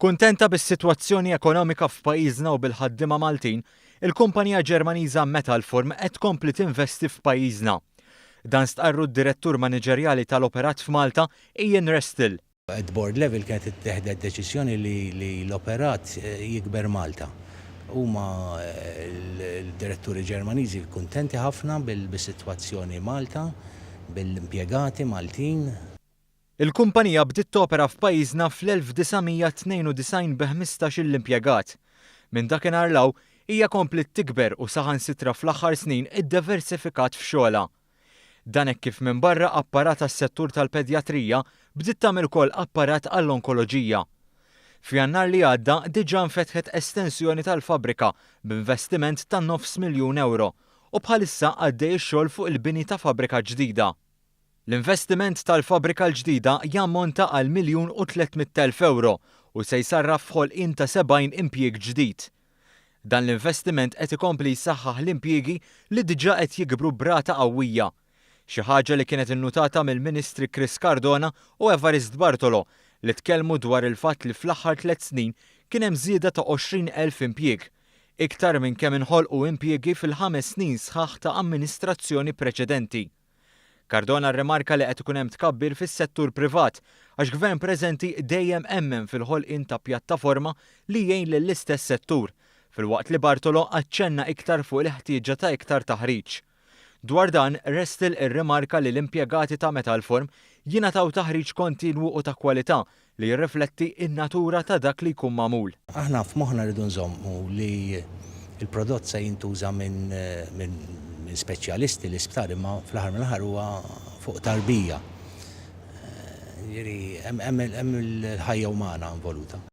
Kuntenta bis-sitwazzjoni ekonomika f'pajjiżna u bil-ħaddiema Maltin, il-kumpanija Ġermaniża Metalform qed tkompli tinvesti f'pajjiżna. Dan stqarru d-direttur maniġerjali tal-operat f'Malta, Ian Restil. At board level kienet ittieħdet deċiżjoni li l-operat jikber Malta. Huma l-diretturi Ġermaniżi kuntenti ħafna bis-sitwazzjoni Malta, bil-impjegati Maltin. Il-kumpanija bdiet topera f'pajjiżna fl-1992 b'15-il impjegat. Minn dakinhar law hija komplet tikber u saħansitra fl-aħħar snin iddiversifikat f'xogħolha. Dan hekk kif minn barra apparat tas-settur tal-pedjatrija bdiet tagħmel ukoll apparat għall-onkoloġija. F'Jannar li għadda diġà nfetħet estensjoni tal-fabrika b'investiment ta' €900,000 u bħalissa għaddej ix-xogħol fuq il-bini ta' fabrika ġdida. L-investiment tal-fabrika l-ġdida jammonta għal €1,300,000 u se jsarraf f'ħolqien ta' 70 impjieg ġdid. Dan l-investiment qed ikompli jsaħħaħ l-impjiegi li diġà qed jikbru brata qawwija. Xi ħaġa li kienet innutata mill-Ministri Chris Cardona u Evarist Bartolo li tkellmu dwar il-fatt li fl-aħħar 3 snin kien hemm żieda ta' 20,000 impjieg, iktar minn kemm inħolqu impjiegi fil-5 snin sħaħ ta' amministrazzjoni preċedenti. Cardona rrimarka li qed ikun hemm tkabbir fis-settur privat għax gvern preżenti dejjem emmen fil-ħolqien ta' pjattaforma li jgħin lill-istess settur, filwaqt li Bartolo aċċenna iktar fuq il-ħtieġa ta' iktar taħriġ. Dwar dan, Restil irrimarka li l-impjegati ta' Metalform jingħataw taħriġ kontinwu u ta' kwalità li jirrifletti n-natura ta' dak li jkun magħmul. Aħna f'moħħna rridu nżommu li il-prodott se jintuża minn speċjalisti l-isptar imma fl-aħħar mill-aħħar huwa fuq tarbija. Hemm il-ħajja umana involuta.